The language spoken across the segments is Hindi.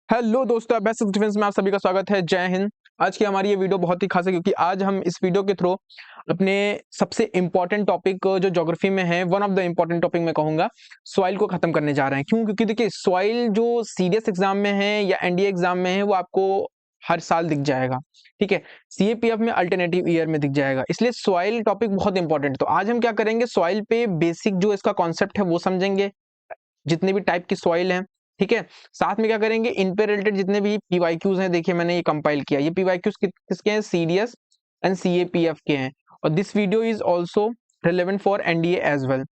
हेलो दोस्तों, बेस्ट डिफेंस में आप सभी का स्वागत है। जय हिंद। आज की हमारी ये वीडियो बहुत ही खास है क्योंकि आज हम इस वीडियो के थ्रू अपने सबसे इंपॉर्टेंट टॉपिक जो ज्योग्राफी में है, one of the important topic मैं कहूंगा, सॉइल को खत्म करने जा रहे हैं। क्यों? क्योंकि देखिए, सॉइल जो सीडीएस एग्जाम में है या एनडीए एग्जाम में है वो आपको हर साल दिख जाएगा। ठीक है, सीएपीएफ में अल्टरनेटिव ईयर में दिख जाएगा, इसलिए सॉइल टॉपिक बहुत इंपॉर्टेंट है। तो आज हम क्या करेंगे, सॉइल पे बेसिक जो इसका कॉन्सेप्ट है वो समझेंगे, जितने भी टाइप की सॉइल हैं। ठीक है, साथ में क्या करेंगे, इन पे रिलेटेड जितने भी पीवाईक्यूज हैं, देखिए मैंने ये कंपाइल किया। ये पीवाईक्यूज किसके हैं? सीडीएस एंड सीएपीएफ के हैं। और this video is also relevant for NDA as well.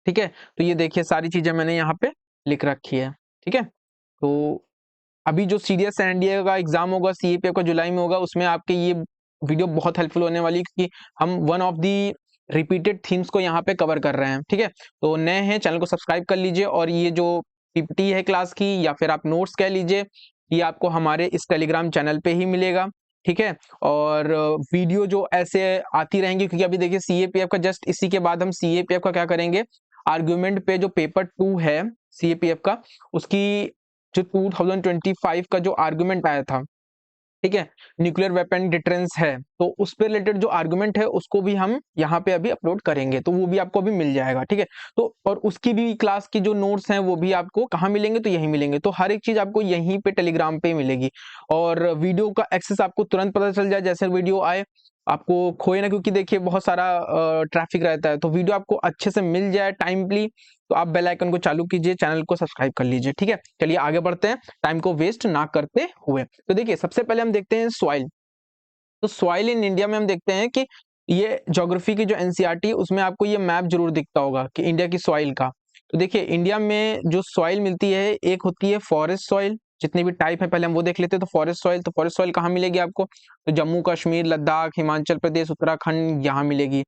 ठीक है, तो ये देखिए सारी चीजें मैंने यहाँ पे लिख रखी है। ठीक है, तो अभी जो सीडीएस एनडीए का एग्जाम होगा, सीएपीएफ का जुलाई में होगा, उसमें आपके ये वीडियो बहुत हेल्पफुल होने वाली है क्योंकि हम one of the repeated themes को यहाँ पे कवर कर रहे हैं। ठीक है, तो नए हैं चैनल को सब्सक्राइब कर लीजिए, और ये जो पीपीटी है क्लास की या फिर आप नोट्स कह लीजिए, ये आपको हमारे इस टेलीग्राम चैनल पे ही मिलेगा। ठीक है, और वीडियो जो ऐसे आती रहेंगी क्योंकि अभी देखिए सीएपीएफ का जस्ट इसी के बाद हम सीएपीएफ का क्या करेंगे, आर्ग्यूमेंट पे जो पेपर 2 है सीएपीएफ का, उसकी जो 2025 का जो आर्गुमेंट आया था, ठीक है, न्यूक्लियर वेपन डिटरेंस है, तो उस पे रिलेटेड जो आर्गुमेंट है उसको भी हम यहाँ पे अभी अपलोड करेंगे, तो वो भी आपको अभी मिल जाएगा। ठीक है, तो और उसकी भी क्लास की जो नोट्स हैं वो भी आपको कहाँ मिलेंगे, तो यहीं मिलेंगे। तो हर एक चीज आपको यहीं पे टेलीग्राम पे मिलेगी, और वीडियो का एक्सेस आपको तुरंत पता चल जाए जैसे वीडियो आए, आपको खोए ना, क्योंकि देखिए बहुत सारा ट्रैफिक रहता है, तो वीडियो आपको अच्छे से मिल जाए टाइमली, तो आप बेल आइकन को चालू कीजिए, चैनल को सब्सक्राइब कर लीजिए। ठीक है, चलिए आगे बढ़ते हैं टाइम को वेस्ट ना करते हुए। तो देखिए सबसे पहले हम देखते हैं सॉइल। तो सॉइल इन इंडिया में हम देखते हैं कि ये ज्योग्राफी की जो एनसीईआरटी उसमें आपको ये मैप जरूर दिखता होगा कि इंडिया की सॉइल का। तो देखिए इंडिया में जो सॉइल मिलती है, एक होती है फॉरेस्ट सॉइल, जितने भी टाइप है पहले हम वो देख लेते हैं। तो फॉरेस्ट सॉइल कहाँ मिलेगी आपको? तो जम्मू कश्मीर, लद्दाख, हिमाचल प्रदेश, उत्तराखंड यहाँ मिलेगी,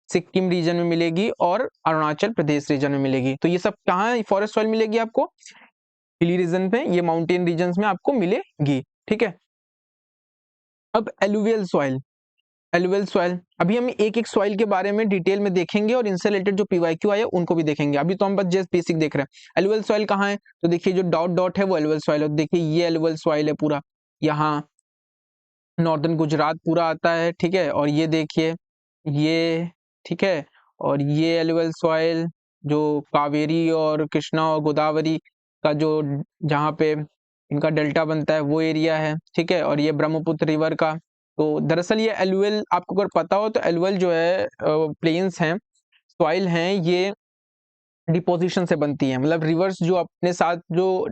सिक्किम रीजन में मिलेगी, और अरुणाचल प्रदेश रीजन में मिलेगी। तो ये सब कहाँ फॉरेस्ट सॉइल मिलेगी आपको? हिली रीजन पे, ये माउंटेन रीजन में आपको मिलेगी। ठीक है, अब एलुवियल सॉइल अभी हम एक एक सॉइल के बारे में डिटेल में देखेंगे, और इनसे रिलेटेड जो पीवाईक्यू आए उनको भी देखेंगे। अभी तो हम बस जस्ट बेसिक देख रहे हैं। एलुवियल सॉइल कहाँ है? तो देखिए जो डॉट डॉट है वो एलुवियल सॉइल है। देखिए ये एलुवियल सॉइल है पूरा, यहाँ नॉर्दर्न गुजरात पूरा आता है। ठीक है, और ये देखिए ये, ठीक है, और ये एलुवियल सॉइल जो कावेरी और कृष्णा और गोदावरी का जो जहाँ पे इनका डेल्टा बनता है वो एरिया है। ठीक है, और ये ब्रह्मपुत्र रिवर का। तो दरअसल ये एलुवियल आपको अगर पता हो तो एलुवियल जो है प्लेन्स हैं, सॉइल हैं, ये डिपोजिशन से बनती है। मतलब रिवर्स जो अपने साथ जो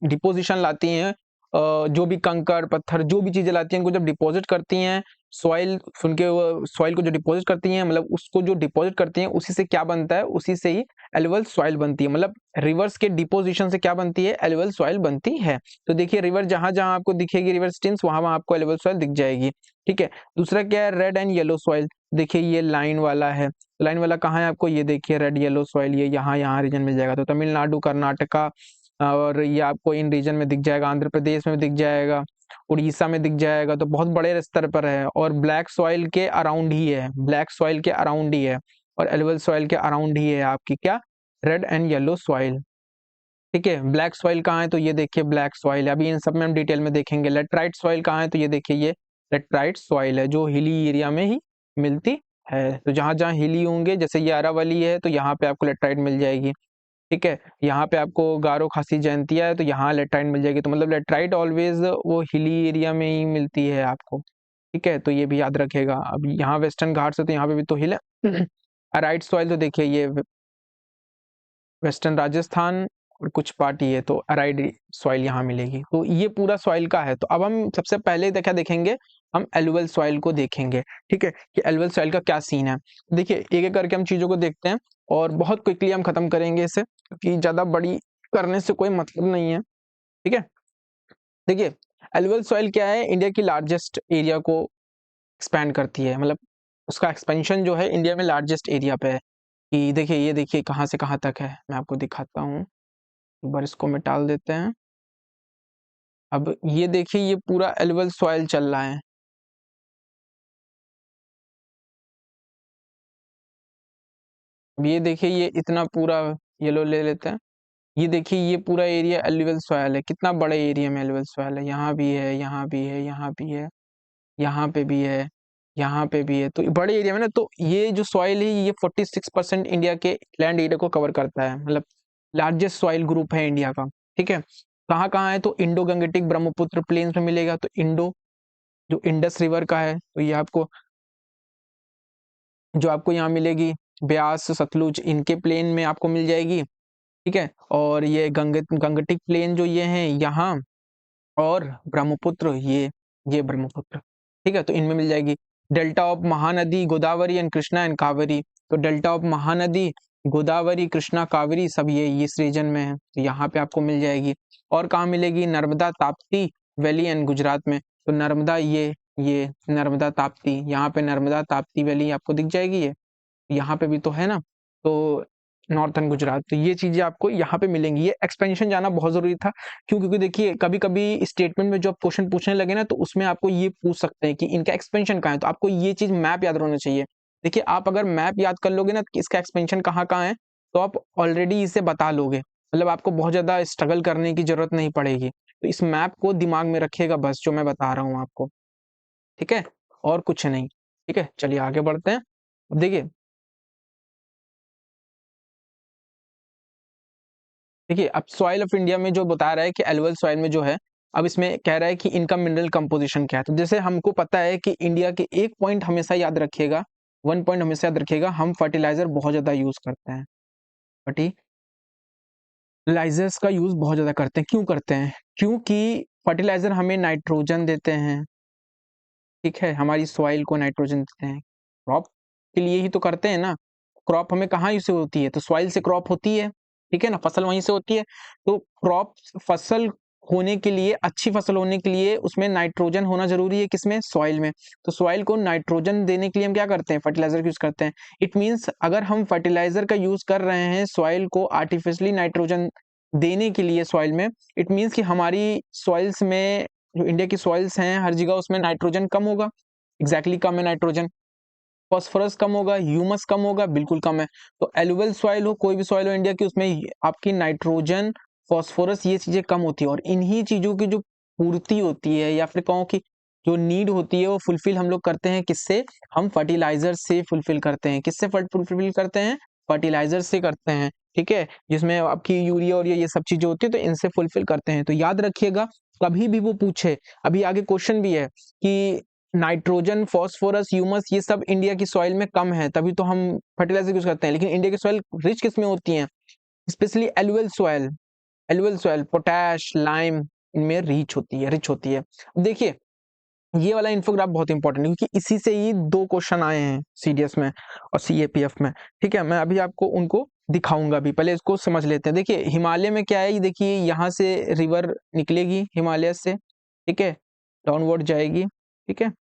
डिपोजिशन लाती हैं, जो भी कंकड़ पत्थर जो भी चीजें लाती हैं, उनको जब डिपॉजिट करती हैं सॉइल, उनके सॉइल को जो डिपॉजिट करती हैं, मतलब उसको जो डिपॉजिट करती हैं उसी से क्या बनता है, उसी से ही एलुवियल सॉइल बनती है। मतलब रिवर्स के डिपोजिशन से क्या बनती है? एलुवियल सॉइल बनती है। तो देखिए रिवर जहां जहां आपको दिखेगी, रिवर स्ट्रीम्स, वहां वहां आपको एलुवियल सॉइल दिख जाएगी। ठीक है, दूसरा क्या है? Red and yellow soil. देखिए ये लाइन वाला है, लाइन वाला कहाँ है आपको? ये देखिए रेड येलो सॉइल, ये यहाँ यहाँ रीजन मिल जाएगा। तो तमिलनाडु, कर्नाटका, और ये आपको इन रीजन में दिख जाएगा, आंध्र प्रदेश में दिख जाएगा, उड़ीसा में दिख जाएगा। तो बहुत बड़े स्तर पर है, और ब्लैक सॉइल के अराउंड ही है, ब्लैक सॉइल के अराउंड ही है, और एलुवियल सॉइल के अराउंड ही है आपकी क्या? Red and yellow soil. ठीक है, ब्लैक सॉइल कहाँ है? तो ये देखिए ब्लैक सॉइल है। अभी इन सब में हम डिटेल में देखेंगे। लेटराइट सॉइल कहाँ है? तो ये देखिए ये लेटराइट सॉइल है जो हिली एरिया में ही मिलती है। तो जहां जहां हिली होंगे, जैसे ये अरावली है, तो यहाँ पे आपको लेटराइट मिल जाएगी। ठीक है, यहाँ पे आपको गारो खासी जयंतिया है, तो यहाँ लेटराइट मिल जाएगी। तो मतलब लेटराइट ऑलवेज वो हिली एरिया में ही मिलती है आपको। ठीक है, तो ये भी याद रखेगा। अब यहाँ वेस्टर्न घाट से, तो यहाँ पे भी तो हिल है। अराइट सॉइल तो देखिए ये वेस्टर्न राजस्थान और कुछ पार्टी है, तो अराइड सॉइल यहाँ मिलेगी। तो ये पूरा सॉइल का है। तो अब हम सबसे पहले क्या देखेंगे, हम एलुवियल सॉइल को देखेंगे। ठीक है, कि एलुवियल सॉइल का क्या सीन है। देखिए एक एक करके हम चीजों को देखते हैं, और बहुत क्विकली हम खत्म करेंगे इसे, क्योंकि ज्यादा बड़ी करने से कोई मतलब नहीं है। ठीक है, देखिए एलुवियल सॉइल क्या है? इंडिया की लार्जेस्ट एरिया को एक्सपैंड करती है। मतलब उसका एक्सपेंशन जो है इंडिया में लार्जेस्ट एरिया पे है। कि देखिए ये देखिए कहाँ से कहाँ तक है, मैं आपको दिखाता हूँ। एक बार इसको मिटाल देते हैं। अब ये देखिए ये पूरा एलुवियल सॉइल चल रहा है। अब ये देखिए ये इतना पूरा येलो ले लेते हैं, ये देखिए ये पूरा एरिया एलुवियल सॉइल है, कितना बड़े एरिया में एलुवियल सॉइल है, यहाँ भी है, यहाँ भी है, यहाँ भी है, यहाँ पे भी है, यहाँ पे भी है, तो बड़े एरिया में ना, तो ये जो सॉइल है ये 46% इंडिया के लैंड एरिया को कवर करता है, मतलब लार्जेस्ट सॉइल ग्रुप है इंडिया का। ठीक है, कहाँ कहाँ है, तो इंडो गंगेटिक ब्रह्मपुत्र प्लेन्स में मिलेगा, तो इंडो जो इंडस रिवर का है, तो ये आपको जो आपको यहाँ मिलेगी, ब्यास सतलुज इनके प्लेन में आपको मिल जाएगी। ठीक है, और ये गंगटिक प्लेन जो ये हैं यहाँ, और ब्रह्मपुत्र ये ब्रह्मपुत्र, ठीक है, तो इनमें मिल जाएगी। Delta of Mahanadi Godavari and Krishna and Kaveri, तो डेल्टा ऑफ महानदी गोदावरी कृष्णा कावेरी सब ये इस रीजन में है, तो यहाँ पे आपको मिल जाएगी। और कहाँ मिलेगी, नर्मदा ताप्ती वैली एंड गुजरात में, तो नर्मदा ये नर्मदा ताप्ती, यहाँ पे नर्मदा ताप्ती वैली आपको दिख जाएगी, ये यहाँ पे भी तो है ना, तो नॉर्थन गुजरात, तो ये चीजें आपको यहाँ पे मिलेंगी। ये एक्सपेंशन जाना बहुत जरूरी था, क्यों, क्योंकि देखिए कभी कभी स्टेटमेंट में जो आप क्वेश्चन पूछने लगे ना, तो उसमें आपको ये पूछ सकते हैं कि इनका एक्सपेंशन कहाँ है, तो आपको ये चीज मैप याद रहना चाहिए। देखिए आप अगर मैप याद कर लोगे ना कि इसका एक्सपेंशन कहाँ कहाँ है, तो आप ऑलरेडी इसे बता लोगे, मतलब आपको बहुत ज्यादा स्ट्रगल करने की जरूरत नहीं पड़ेगी। तो इस मैप को दिमाग में रखिएगा बस, जो मैं बता रहा हूँ आपको, ठीक है, और कुछ नहीं। ठीक है, चलिए आगे बढ़ते हैं। अब देखिए अब सॉइल ऑफ इंडिया में जो बता रहा है कि एलुवियल सॉइल में जो है, अब इसमें कह रहा है कि इनका मिनरल कंपोजिशन क्या है। तो जैसे हमको पता है कि इंडिया के एक पॉइंट हमेशा याद रखिएगा, वन पॉइंट हमेशा याद रखिएगा, हम फर्टिलाइजर बहुत ज्यादा यूज करते हैं, फर्टिलाइजर्स का यूज बहुत ज्यादा करते हैं। क्यों करते हैं, क्योंकि फर्टिलाइजर हमें नाइट्रोजन देते हैं, ठीक है, हमारी सॉइल को नाइट्रोजन देते हैं, क्रॉप के लिए ही तो करते हैं ना। क्रॉप हमें कहाँ से होती है, तो सॉइल से क्रॉप होती है, ठीक है ना, फसल वहीं से होती है। तो क्रॉप फसल होने के लिए, अच्छी फसल होने के लिए उसमें नाइट्रोजन होना जरूरी है, किसमें, सॉइल में। तो सॉइल को नाइट्रोजन देने के लिए हम क्या करते हैं, फर्टिलाइजर यूज करते हैं। इट मीन्स अगर हम फर्टिलाइजर का यूज कर रहे हैं सॉइल को आर्टिफिशियली नाइट्रोजन देने के लिए सॉइल में, इट मीन्स कि हमारी सॉइल्स में, जो इंडिया की सॉइल्स हैं हर जगह, उसमें नाइट्रोजन कम होगा, एग्जैक्टली कम है नाइट्रोजन। फॉस्फोरस कम होगा, ह्यूमस कम होगा, बिल्कुल कम है। तो एलुवियल सॉइल हो, कोई भी सॉइल हो इंडिया की, उसमें आपकी नाइट्रोजन, फॉस्फोरस ये चीजें कम होती है, और इन्हीं चीजों की जो पूर्ति होती है, या फिर कहो कि जो नीड होती है, वो फुलफिल हम लोग करते हैं किससे, हम फर्टिलाइजर से फुलफिल करते हैं। किससे फुलफिल करते हैं, फर्टिलाइजर से करते हैं, ठीक है, जिसमें आपकी यूरिया और ये सब चीजें होती है, तो इनसे फुलफिल करते हैं। तो याद रखिएगा, कभी भी वो पूछे, अभी आगे क्वेश्चन भी है कि नाइट्रोजन, फॉस्फोरस, ह्यूमस ये सब इंडिया की सॉइल में कम है, तभी तो हम फर्टिलाइजर यूज करते हैं, लेकिन इंडिया की सॉइल रिच किस में होती है, specially alluvial soil, alluvial soil potash lime इनमें रिच होती है। अब देखिए ये वाला इन्फोग्राफ बहुत इंपॉर्टेंट है, क्योंकि इसी से ही दो क्वेश्चन आए हैं सीडीएस में और सीएपीएफ में। ठीक है, मैं अभी आपको उनको दिखाऊंगा, अभी पहले इसको समझ लेते हैं। देखिए हिमालय में क्या है, ये देखिए यहाँ से रिवर निकलेगी हिमालय से, ठीक है, डाउनवर्ड जाएगी, ठीक है,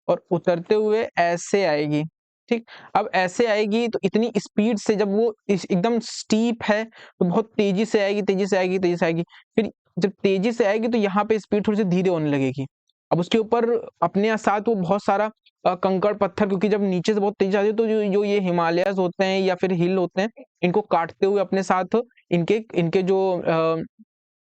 और उतरते हुए ऐसे आएगी, ठीक। अब ऐसे आएगी तो इतनी स्पीड से, जब वो एकदम स्टीप है तो बहुत तेजी से आएगी, तेजी से आएगी, तेजी से आएगी। फिर जब तेजी से आएगी तो यहाँ पे स्पीड थोड़ी सी धीरे होने लगेगी। अब उसके ऊपर अपने साथ वो बहुत सारा कंकड़ पत्थर, क्योंकि जब नीचे से बहुत तेज आती है, तो जो ये हिमालयस होते हैं या फिर हिल होते हैं, इनको काटते हुए अपने साथ इनके इनके जो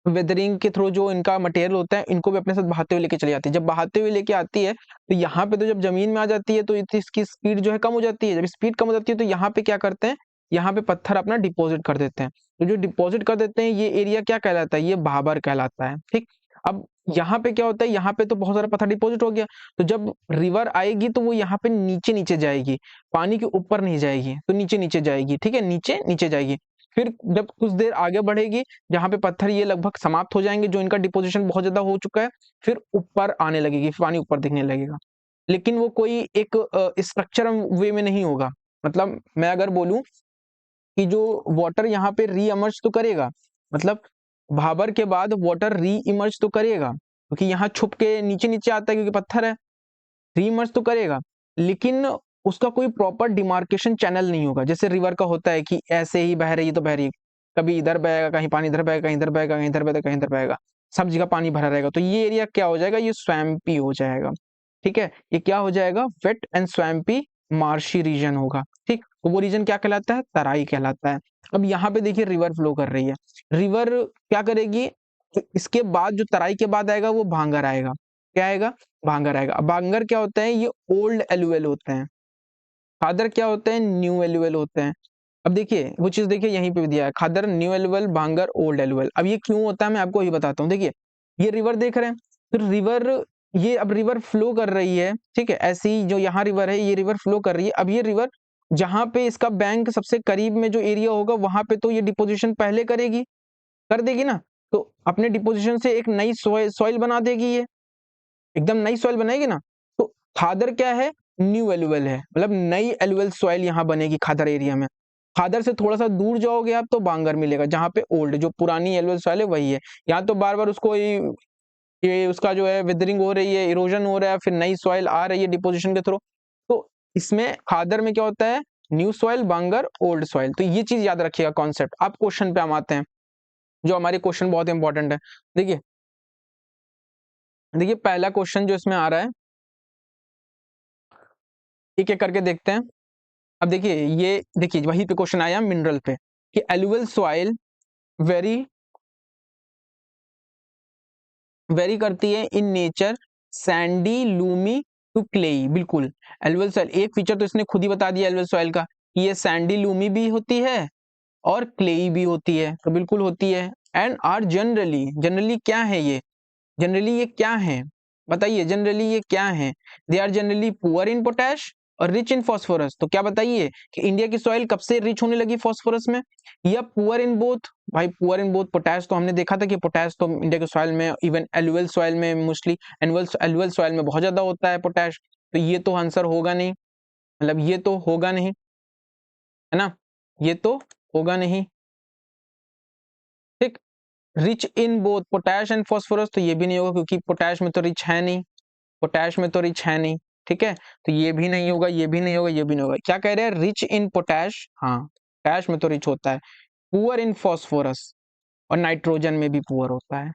वेदरिंग के थ्रू जो इनका मटेरियल होता है, इनको भी अपने साथ बहाते हुए लेके चली जाती है। जब बहाते हुए लेके आती है तो यहाँ पे तो जब जमीन में आ जाती है तो इसकी स्पीड जो है कम हो जाती है। जब स्पीड कम हो जाती है तो यहाँ पे क्या करते हैं, यहाँ पे पत्थर अपना डिपॉजिट कर देते हैं। तो जो डिपॉजिट कर देते हैं, ये एरिया क्या कहलाता है, ये भाबर कहलाता है, ठीक। अब यहाँ पे क्या होता है, यहाँ पे तो बहुत सारा पत्थर डिपॉजिट हो गया, तो जब रिवर आएगी तो वो यहाँ पे नीचे नीचे जाएगी, पानी के ऊपर नहीं जाएगी, तो नीचे नीचे जाएगी, ठीक है, नीचे नीचे जाएगी। फिर जब कुछ देर आगे बढ़ेगी, जहाँ पे पत्थर ये लगभग समाप्त हो जाएंगे, जो इनका डिपोजिशन बहुत ज्यादा हो चुका है, फिर ऊपर आने लगेगी, पानी ऊपर दिखने लगेगा। लेकिन वो कोई एक स्ट्रक्चर वे में नहीं होगा। मतलब मैं अगर बोलूं कि जो वाटर यहाँ पे री इमर्ज तो करेगा, मतलब भाबर के बाद वाटर री इमर्ज तो करेगा, क्योंकि यहाँ छुप के नीचे नीचे आता है, क्योंकि पत्थर है, री इमर्ज तो करेगा, लेकिन उसका कोई प्रॉपर डिमार्केशन चैनल नहीं होगा। जैसे रिवर का होता है कि ऐसे ही बह रही है तो बह रही है, कभी इधर बहेगा, कहीं पानी इधर बहेगा, कहीं इधर बहेगा, कहीं इधर बहेगा, कहीं इधर बहेगा, सब जगह पानी भरा रहेगा। तो ये एरिया क्या हो जाएगा, ये स्वैम्पी हो जाएगा, ठीक है, ये क्या हो जाएगा, wet and swampy marshy region होगा, ठीक। तो वो रीजन क्या कहलाता है, तराई कहलाता है। अब यहाँ पे देखिए रिवर फ्लो कर रही है, रिवर क्या करेगी, इसके बाद जो तराई के बाद आएगा वो भांगर आएगा, क्या आएगा, भांगर आएगा। अब भांगर क्या होता है, ये ओल्ड एलुएल होते हैं, खादर क्या होते हैं, न्यू एलुएल होते हैं। अब देखिए वो चीज देखिए यहीं पे भी दिया है, खादर न्यू एलुएल, भांगर ओल्ड एलुएल। अब ये क्यों होता है मैं आपको ये बताता हूँ। देखिए ये रिवर देख रहे हैं, तो रिवर, ये अब रिवर फ्लो कर रही है, ठीक है, ऐसी जो यहाँ रिवर है ये रिवर फ्लो कर रही है। अब ये रिवर जहां पे इसका बैंक सबसे करीब में जो एरिया होगा वहां पे तो ये डिपोजिशन पहले करेगी, कर देगी ना, तो अपने डिपोजिशन से एक नई सॉइल बना देगी, ये एकदम नई सॉइल बनाएगी ना। तो खादर क्या है, न्यू एलुअल है, मतलब नई एलुअल सॉइल यहाँ बनेगी खादर एरिया में। खादर से थोड़ा सा दूर जाओगे आप तो बांगर मिलेगा, जहाँ पे ओल्ड जो पुरानी एलुअल सॉइल है वही है। यहाँ तो बार बार उसको ये उसका जो है विदरिंग हो रही है, इरोजन हो रहा है, फिर नई सॉइल आ रही है डिपोजिशन के थ्रू। तो इसमें खादर में क्या होता है, न्यू सॉइल, बांगर ओल्ड सॉइल। तो ये चीज याद रखिएगा कॉन्सेप्ट। अब क्वेश्चन पे हम आते हैं, जो हमारे क्वेश्चन बहुत इंपॉर्टेंट है। देखिए देखिए पहला क्वेश्चन जो इसमें आ रहा है, एक एक करके देखते हैं। अब देखिए ये देखिए वही पे क्वेश्चन आया मिनरल पे, कि एलुअल सॉइल वेरी वेरी करती है in nature sandy loamy to clayey. बिल्कुल, एलुअल सॉइल एक फीचर तो इसने खुद ही बता दिया एलुअल सॉइल का, कि ये सैंडी लूमी भी होती है और क्लेई भी होती है, तो बिल्कुल होती है। एंड आर जनरली, जनरली क्या है ये, जनरली ये क्या है, बताइए जनरली ये क्या है, they are generally poor in potash और रिच इन फॉस्फोरस। तो क्या बताइए कि इंडिया की सॉइल कब से रिच होने लगी फॉस्फोरस में, या पुअर इन बोथ। भाई पुअर इन बोथ, पोटैश तो हमने देखा था कि पोटैश तो इंडिया के सॉइल में, इवन एलुअल सॉइल में मोस्टली, एलुअल सॉइल में बहुत ज्यादा होता है पोटैश। तो ये तो आंसर होगा नहीं, मतलब ये तो होगा नहीं, है ना, ये तो होगा नहीं, ठीक। Rich in both potash and phosphorus, तो ये भी नहीं होगा क्योंकि पोटैश में तो रिच है नहीं, पोटैश में तो रिच है नहीं, ठीक है, तो ये भी नहीं होगा, ये भी नहीं होगा, ये भी नहीं होगा। क्या कह रहे हैं, रिच इन पोटैश, हाँ पोटैश में तो रिच होता है, पुअर इन फॉस्फोरस और नाइट्रोजन में भी पुअर होता है।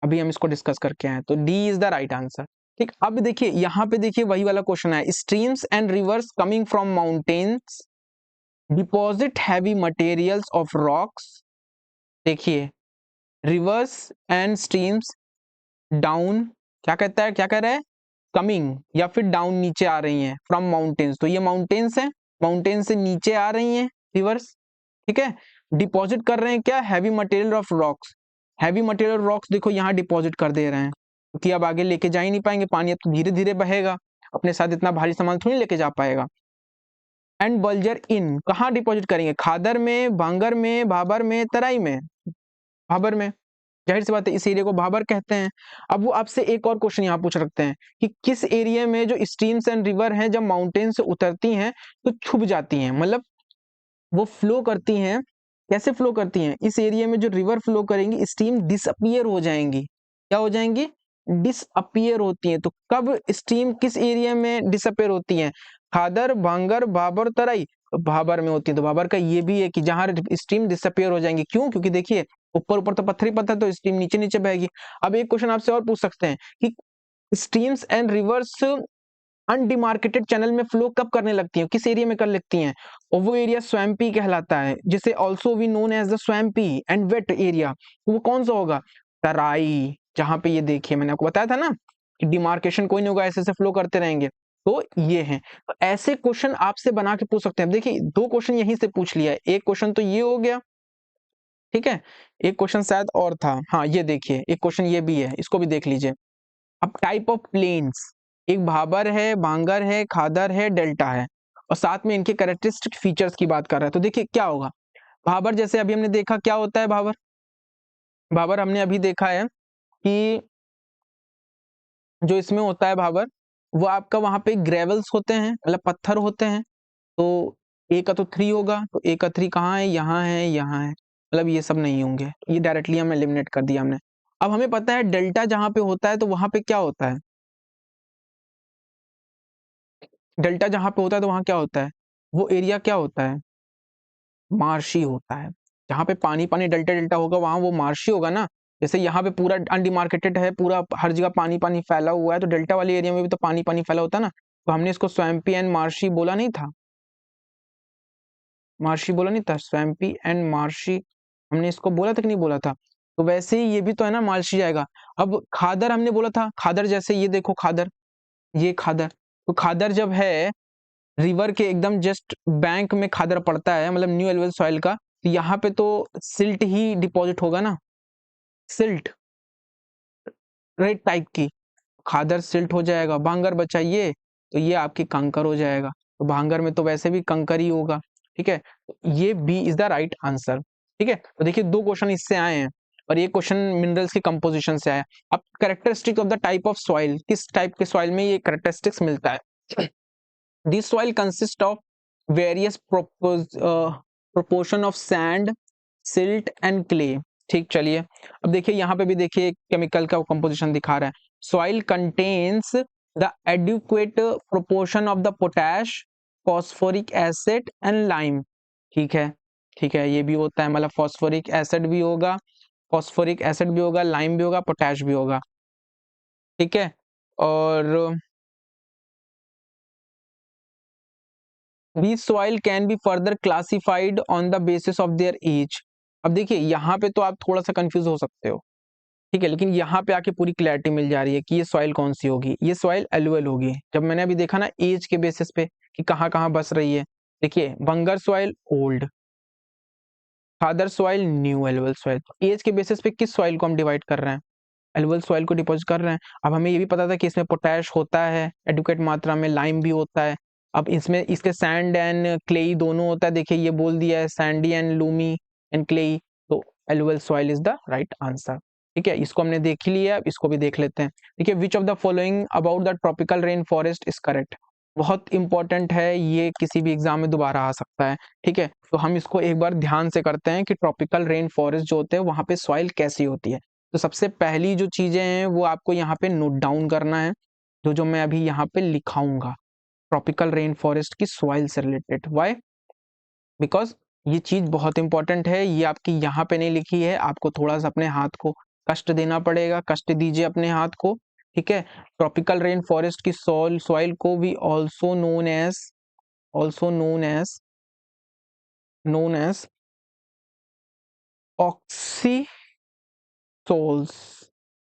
अभी हम इसको डिस्कस करके आए, तो D is the right answer, ठीक। अब देखिए यहाँ पे देखिए वही वाला क्वेश्चन है, streams and reverse coming from mountains deposit heavy materials of rocks. देखिए रिवर्स एंड स्ट्रीम्स डाउन, क्या कहता है, क्या कह रहा है, कमिंग या फिर डाउन, नीचे आ रही हैं फ्रॉम माउंटेन्स, तो ये माउंटेन्स है, माउंटेन से नीचे आ रही हैं रिवर्स, ठीक है। डिपॉजिट कर रहे हैं क्या, heavy material of rocks, heavy material rocks देखो यहाँ डिपॉजिट कर दे रहे हैं, क्योंकि अब आगे लेके जा ही नहीं पाएंगे पानी, अब तो धीरे धीरे बहेगा, अपने साथ इतना भारी सामान थोड़ी लेके जा पाएगा। एंड बल्जर इन, कहाँ डिपॉजिट करेंगे, खादर में, भांगर में, भाबर में, तराई में, भाबर में, जाहिर सी बात है इस एरिया को भाबर कहते हैं। अब वो आपसे एक और क्वेश्चन यहाँ पूछ रखते हैं कि किस एरिया में जो स्ट्रीम्स एंड रिवर हैं जब माउंटेन से उतरती हैं तो छुप जाती हैं, मतलब वो फ्लो करती हैं, कैसे फ्लो करती हैं, इस एरिया में जो रिवर फ्लो करेंगी स्ट्रीम डिसअपियर हो जाएंगी, क्या हो जाएंगी, डिसअपियर होती हैं। तो कब स्ट्रीम किस एरिया में डिसअपियर होती हैं, खादर, भांगर, भाबर, तराई, तो भाबर में होती है। तो भाबर का ये भी है कि जहां स्ट्रीम डिसअपियर हो जाएंगी, क्यों, क्योंकि देखिए ऊपर ऊपर तो पत्थर ही पत्थर, तो स्ट्रीम नीचे नीचे बहेगी। अब एक क्वेश्चन आपसे और पूछ सकते हैं कि streams and reverse undemarcated channel में फ्लो कब करने लगती हैं, किस एरिया में कर लगती हैं, और वो एरिया स्वैम्पी कहलाता है, जिसे also we known as the swampy and wet area. वो कौन सा होगा, तराई, जहां पे ये देखिए मैंने आपको बताया था ना कि डिमार्केशन कोई नहीं होगा, ऐसे ऐसे फ्लो करते रहेंगे, तो ये है। तो ऐसे क्वेश्चन आपसे बना के पूछ सकते हैं। देखिए दो क्वेश्चन यहीं से पूछ लिया है, एक क्वेश्चन तो ये हो गया, ठीक है, एक क्वेश्चन शायद और था, हाँ ये देखिए एक क्वेश्चन ये भी है, इसको भी देख लीजिए। अब टाइप ऑफ प्लेन्स, एक भाबर है, बांगर है, खादर है, डेल्टा है, और साथ में इनके कैरेक्टरिस्टिक फीचर्स की बात कर रहा है। तो देखिए क्या होगा, भाबर जैसे अभी हमने देखा क्या होता है भाबर, भाबर हमने अभी देखा है कि जो इसमें होता है भाबर, वो आपका वहां पे ग्रेवल्स होते हैं, मतलब पत्थर होते हैं। तो ए का तो 3 होगा, तो ए का 3 कहाँ है, यहाँ है, यहाँ है, मतलब ये सब नहीं होंगे, ये डायरेक्टली हम एलिमिनेट कर दिया हमने। अब हमें पता है डेल्टा जहां पे होता है तो वहां पे क्या होता है, डेल्टा जहां पे होता है तो वहां क्या होता है, वो एरिया क्या होता है, मार्शी होता है। जहां पे पानी पानी डेल्टा डेल्टा होगा वहां वो मार्शी होगा ना। जैसे यहाँ पे पूरा अनडिमार्केटेड है, पूरा हर जगह पानी पानी फैला हुआ है, तो डेल्टा वाले एरिया में भी तो पानी पानी फैला होता है ना, तो हमने इसको स्वैम्पी एंड मार्शी बोला नहीं था। मार्शी बोला नहीं था, स्वैम्पी एंड मार्शी, हमने इसको बोला था कि नहीं बोला था? तो वैसे ही ये भी तो है ना, मार्शी आएगा। अब खादर हमने बोला था, खादर जैसे ये देखो खादर, ये खादर, तो खादर जब है रिवर के एकदम जस्ट बैंक में खादर पड़ता है, मतलब न्यू एलुवियल सॉइल का, तो यहाँ पे तो सिल्ट ही डिपॉजिट होगा ना, सिल्ट, रेड टाइप की, खादर सिल्ट हो जाएगा। भांगर बचाइए, तो ये आपकी कंकर हो जाएगा, तो भांगर में तो वैसे भी कंकर ही होगा, ठीक है। तो ये b is the right answer, ठीक है। तो देखिए 2 क्वेश्चन इससे आए हैं, और ये क्वेश्चन मिनरल्स की कंपोजिशन से आया। अब characteristic of the type of soil, किस टाइप के सॉइल में ये कैरेक्टरिस्टिक्स मिलता है? This soil consist of various proportion of sand, silt and clay। ठीक, चलिए अब देखिए यहाँ पे भी देखिए केमिकल का कंपोजिशन दिखा रहा है। Soil contains the adequate proportion of the potash, phosphoric acid and lime. ठीक है, ठीक है, ये भी होता है, मतलब फॉस्फोरिक एसिड भी होगा, फॉस्फोरिक एसिड भी होगा, लाइम भी होगा, पोटैश भी होगा, ठीक है। और These soil can be further classified on the basis of their age। अब देखिए यहाँ पे तो आप थोड़ा सा कंफ्यूज हो सकते हो, ठीक है, लेकिन यहाँ पे आके पूरी क्लैरिटी मिल जा रही है कि ये सॉइल कौन सी होगी। ये सॉइल एलुअल होगी, जब मैंने अभी देखा ना एज के बेसिस पे कि कहाँ कहाँ बस रही है। देखिए bangar soil old, khadar soil new alluvial soil. Age के बेसिस पे किस सॉइल को हम डिवाइड कर रहे हैं? एलुअल सॉइल को डिपॉजिट कर रहे हैं। अब हमें ये भी पता था कि इसमें पोटैश होता है एडुकेट मात्रा में, लाइम भी होता है। अब इसमें इसके सैंड एंड क्लेई दोनों होता है, देखिए ये बोल दिया है sandy and loamy and clayey, तो alluvial soil is the right answer, ठीक है। इसको हमने देख ही लिया, अब इसको भी देख लेते हैं। देखिए which of the following about the tropical rain forest is correct. बहुत इंपॉर्टेंट है ये, किसी भी एग्जाम में दोबारा आ सकता है, ठीक है। तो हम इसको एक बार ध्यान से करते हैं कि ट्रॉपिकल रेन फॉरेस्ट जो होते हैं वहां पे सॉइल कैसी होती है। तो सबसे पहली जो चीजें हैं वो आपको यहाँ पे नोट डाउन करना है, जो जो मैं अभी यहाँ पे लिखाऊंगा ट्रॉपिकल रेन फॉरेस्ट की सॉइल से रिलेटेड। व्हाई? बिकॉज ये चीज बहुत इंपॉर्टेंट है, ये आपकी यहाँ पे नहीं लिखी है, आपको थोड़ा सा अपने हाथ को कष्ट देना पड़ेगा, कष्ट दीजिए अपने हाथ को, ठीक है। ट्रॉपिकल रेन फॉरेस्ट की सॉइल को भी ऑल्सो नोन एज ऑक्सीसोल्स,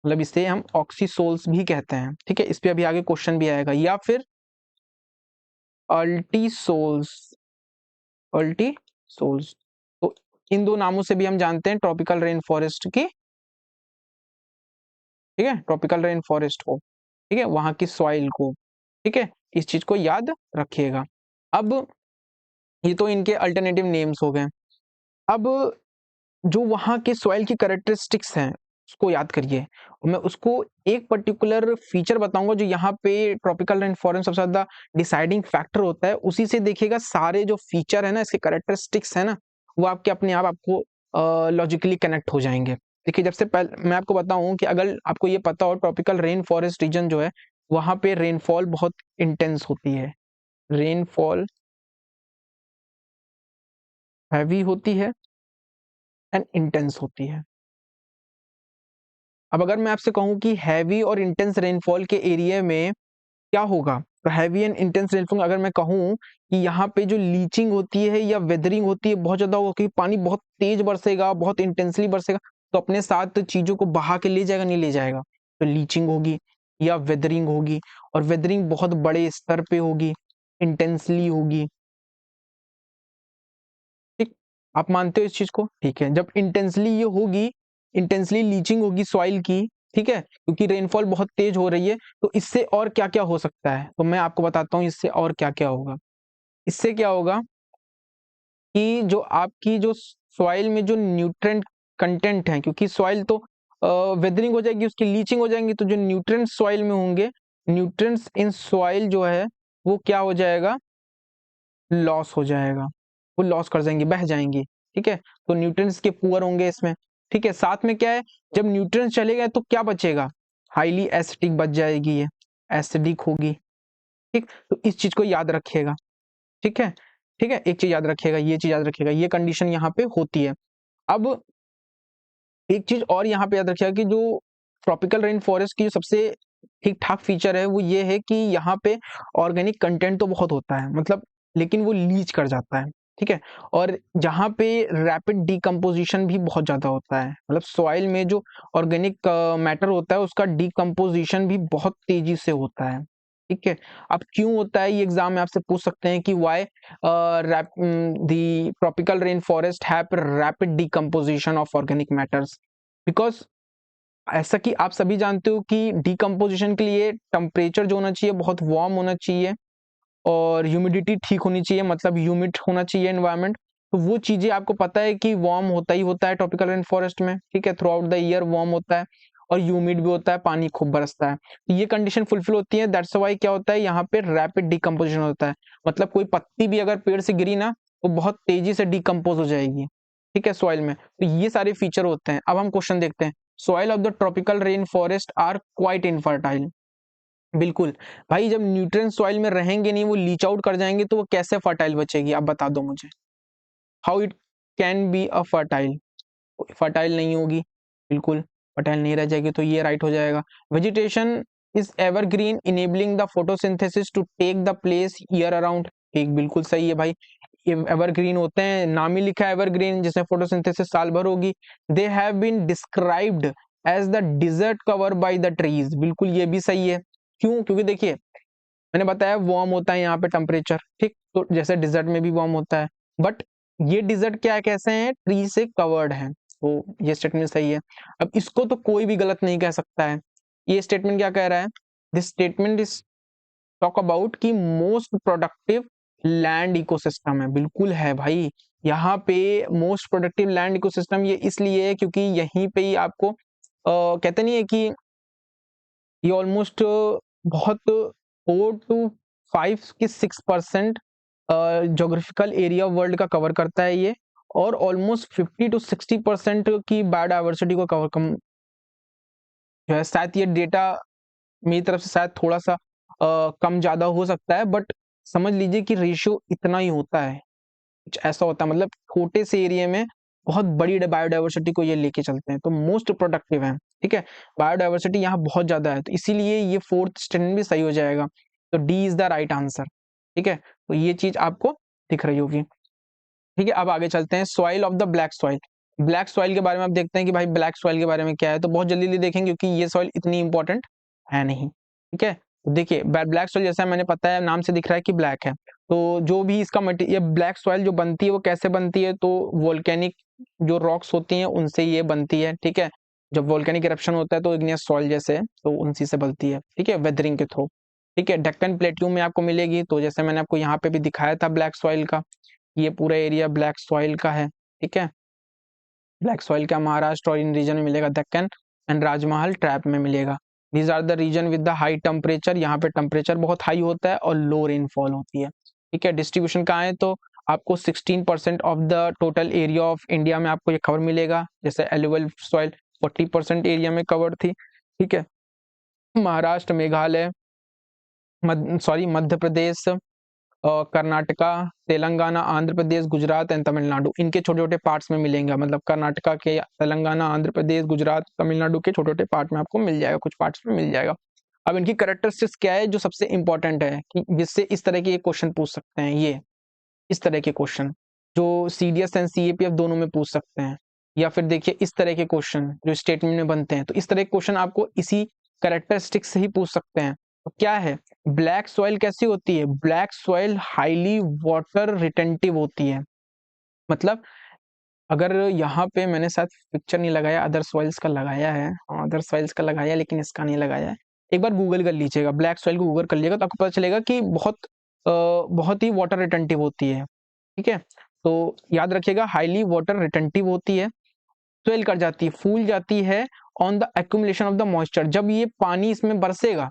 मतलब इसे हम ऑक्सीसोल्स भी कहते हैं, ठीक है। इस पे अभी आगे क्वेश्चन भी आएगा, या फिर अल्टीसोल्स, अल्टीसोल्स। तो इन 2 नामों से भी हम जानते हैं ट्रॉपिकल रेन फॉरेस्ट की, ठीक है, ट्रॉपिकल रेन फॉरेस्ट को, ठीक है, वहां की सॉइल को, ठीक है। इस चीज को याद रखिएगा। अब ये तो इनके अल्टरनेटिव नेम्स हो गए। अब जो वहाँ के सॉइल की कैरेक्टरिस्टिक्स हैं उसको याद करिए, और मैं उसको एक पर्टिकुलर फीचर बताऊंगा जो यहाँ पे ट्रॉपिकल रेन फॉरेस्ट सबसे ज्यादा डिसाइडिंग फैक्टर होता है, उसी से देखिएगा सारे जो फीचर है ना, इसके कैरेक्टरिस्टिक्स है ना, वो आपके अपने आप आपको लॉजिकली कनेक्ट हो जाएंगे। देखिए जब से पहले मैं आपको बताऊं कि अगर आपको ये पता हो ट्रॉपिकल रेन फॉरेस्ट रीजन जो है वहां पे रेनफॉल बहुत इंटेंस होती है, रेनफॉल हैवी होती है एंड इंटेंस होती है। अब अगर मैं आपसे कहूं कि हैवी और इंटेंस रेनफॉल के एरिया में क्या होगा, तो हैवी एंड इंटेंस रेनफॉल अगर मैं कहूं कि यहाँ पे जो लीचिंग होती है या वेदरिंग होती है बहुत ज्यादा होगा, क्योंकि पानी बहुत तेज बरसेगा, बहुत इंटेंसली बरसेगा, तो अपने साथ चीजों को बहा के ले जाएगा, नहीं ले जाएगा, तो लीचिंग होगी या वेदरिंग होगी, और वेदरिंग बहुत बड़े स्तर पे होगी, इंटेंसली होगी, ठीक। आप मानते हो इस चीज को? ठीक है, जब इंटेंसली ये होगी, इंटेंसली लीचिंग होगी सॉइल की, ठीक है, क्योंकि रेनफॉल बहुत तेज हो रही है, तो इससे और क्या क्या हो सकता है, तो मैं आपको बताता हूँ इससे और क्या क्या होगा। इससे क्या होगा कि जो आपकी जो सॉइल में जो न्यूट्रिएंट कंटेंट है, क्योंकि सॉइल तो वेदरिंग हो जाएगी, उसकी लीचिंग हो जाएंगी, तो जो न्यूट्रिएंट्स सॉइल में होंगे, न्यूट्रिएंट्स इन सॉइल जो है वो क्या हो जाएगा, लॉस हो जाएगा, वो लॉस कर जाएंगे, बह जाएंगी, ठीक है। तो न्यूट्रिएंट्स के पुअर होंगे इसमें, ठीक है। साथ में क्या है, जब न्यूट्रिएंट्स चले गए तो क्या बचेगा, हाईली एसिडिक बच जाएगी, ये एसिडिक होगी, ठीक। तो इस चीज को याद रखिएगा, ठीक है, ठीक है। एक चीज याद रखिएगा, ये चीज याद रखिएगा, ये कंडीशन यहाँ पे होती है। अब एक चीज और यहाँ पे याद रखिएगा कि जो ट्रॉपिकल रेन फॉरेस्ट की जो सबसे ठीक ठाक फीचर है वो ये है कि यहाँ पे ऑर्गेनिक कंटेंट तो बहुत होता है, मतलब लेकिन वो लीच कर जाता है, ठीक है। और जहाँ पे रैपिड डिकम्पोजिशन भी बहुत ज़्यादा होता है, मतलब सॉइल में जो ऑर्गेनिक मैटर होता है उसका डिकम्पोजिशन भी बहुत तेजी से होता है, ठीक है। अब क्यों होता है, ये एग्जाम में आपसे पूछ सकते हैं कि why the tropical rain forest have rapid decomposition of organic matters, because ऐसा कि आप सभी जानते हो कि डिकम्पोजिशन के लिए टेम्परेचर जो होना चाहिए बहुत वार्म होना चाहिए और ह्यूमिडिटी ठीक होनी चाहिए, मतलब ह्यूमिड होना चाहिए एनवायरनमेंट। तो वो चीजें आपको पता है कि वार्म होता ही होता है ट्रॉपिकल रेन फॉरेस्ट में, ठीक है। Through out the year warm होता है और ह्यूमिड भी होता है, पानी खूब बरसता है, तो ये कंडीशन फुलफिल होती है। दैट्स व्हाई क्या होता है यहाँ पे रैपिड डिकम्पोजिशन होता है, मतलब कोई पत्ती भी अगर पेड़ से गिरी ना वो बहुत तेजी से डिकम्पोज हो जाएगी, ठीक है, सॉइल में। तो ये सारे फीचर होते हैं। अब हम क्वेश्चन देखते हैं। Soil of the tropical rain forest are quite infertile. बिल्कुल भाई, जब न्यूट्रिएंट सॉइल में रहेंगे नहीं, वो लीच आउट कर जाएंगे, तो वो कैसे फर्टाइल बचेगी, आप बता दो मुझे। How it can be a fertile, fertile नहीं होगी, बिल्कुल फर्टाइल नहीं रह जाएगी, तो ये राइट हो जाएगा। Vegetation is evergreen enabling the photosynthesis to take the place year around, ठीक, बिल्कुल सही है भाई। एवरग्रीन होते हैं, नाम ही लिखा है एवरग्रीन, जिसमें फोटोसिंथेसिस साल भर होगी। They have been described as the desert cover by the trees, बिल्कुल ये भी सही है। क्यों, क्योंकि देखिए मैंने बताया वार्म होता है यहाँ पे टेम्परेचर, ठीक, तो जैसे डिजर्ट में भी वार्म होता है, बट ये डिजर्ट क्या है, कैसे हैं, ट्री से कवर्ड है, तो ये स्टेटमेंट सही है। अब इसको तो कोई भी गलत नहीं कह सकता है। ये स्टेटमेंट क्या कह रहा है, this statement is talk about कि मोस्ट प्रोडक्टिव लैंड इकोसिस्टम है, बिल्कुल है भाई। यहाँ पे मोस्ट प्रोडक्टिव लैंड इकोसिस्टम ये इसलिए है क्योंकि यहीं पे ही आपको कहते नहीं है कि ये ऑलमोस्ट बहुत 4 to 5 की 6% जोग्राफिकल एरिया वर्ल्ड का कवर करता है ये, और ऑलमोस्ट 50 to 60% की बायोडाइवर्सिटी को कवर कम जो है। शायद ये डेटा मेरी तरफ से शायद थोड़ा सा कम ज्यादा हो सकता है, बट समझ लीजिए कि रेशियो इतना ही होता है, कुछ ऐसा होता है, मतलब छोटे से एरिया में बहुत बड़ी बायोडाइवर्सिटी को ये लेके चलते हैं, तो मोस्ट प्रोडक्टिव है, ठीक है। बायोडाइवर्सिटी यहाँ बहुत ज्यादा है, तो इसीलिए ये फोर्थ स्टेटमेंट भी सही हो जाएगा, तो D is the right answer, ठीक है। तो ये चीज आपको दिख रही होगी, ठीक है। अब आगे चलते हैं, soil of the black soil. Black soil के बारे में आप देखते हैं कि भाई ब्लैक सॉइल के बारे में क्या है, तो बहुत जल्दी देखेंगे क्योंकि ये सॉइल इतनी इंपॉर्टेंट है नहीं, ठीक है। तो देखिए ब्लैक सॉइल जैसा मैंने पता है, नाम से दिख रहा है कि ब्लैक है, तो जो भी इसका मटेरियल ब्लैक सॉइल जो बनती है वो कैसे बनती है, तो वोल्केनिक जो रॉक्स होती हैं उनसे ये बनती है, ठीक है। जब वोल्केनिक इरप्शन होता है तो इग्नियस सॉइल जैसे, तो उनसी से बनती है, ठीक है, वेदरिंग के थ्रू, ठीक है। डेक्कन प्लेट्यू में आपको मिलेगी, तो जैसे मैंने आपको यहाँ पे भी दिखाया था ब्लैक सॉइल का, ये पूरा एरिया ब्लैक सॉइल का है, ठीक है। ब्लैक सॉइल का महाराष्ट्र और इन रीजन में मिलेगा, दक्कन एंड राजमहल ट्रैप में मिलेगा। These are the region with the high temperature, यहाँ पे टेम्परेचर बहुत हाई होता है और लो रेनफॉल होती है, ठीक है। डिस्ट्रीब्यूशन कहाँ है, तो आपको 16% of the total area of India में आपको ये कवर मिलेगा, जैसे एलुवल सॉइल 40% एरिया में कवर्ड थी, ठीक है। महाराष्ट्र, मेघालय, मध्य प्रदेश, कर्नाटका, तेलंगाना, आंध्र प्रदेश, गुजरात एंड तमिलनाडु, इनके छोटे छोटे पार्ट्स में मिलेंगे, मतलब कर्नाटका के, तेलंगाना, आंध्र प्रदेश, गुजरात, तमिलनाडु के छोटे छोटे पार्ट में आपको मिल जाएगा, कुछ पार्ट्स में मिल जाएगा। अब इनकी कैरेक्टरिस्टिक्स क्या है जो सबसे इंपॉर्टेंट है कि जिससे इस तरह के क्वेश्चन पूछ सकते हैं, ये इस तरह के क्वेश्चन जो सीडीएस एंड सीएपीएफ दोनों में पूछ सकते हैं, या फिर देखिए इस तरह के क्वेश्चन जो स्टेटमेंट में बनते हैं, तो इस तरह के क्वेश्चन आपको इसी कैरेक्टरिस्टिक्स से ही पूछ सकते हैं। तो क्या है, ब्लैक सॉइल कैसी होती है, black soil highly water retentive होती है, मतलब अगर यहाँ पे मैंने शायद पिक्चर नहीं लगाया, अदर सॉइल्स का लगाया है, अदर सॉइल्स का लगाया लेकिन इसका नहीं लगाया है, एक बार गूगल कर लीजिएगा, ब्लैक सॉइल को गूगल कर लीजिएगा तो आपको पता चलेगा कि बहुत ही वाटर रिटेंटिव होती है, ठीक है। तो याद रखिएगा हाईली वाटर रिटेंटिव होती है, स्वेल कर जाती है, फूल जाती है on the accumulation of the moisture, जब ये पानी इसमें बरसेगा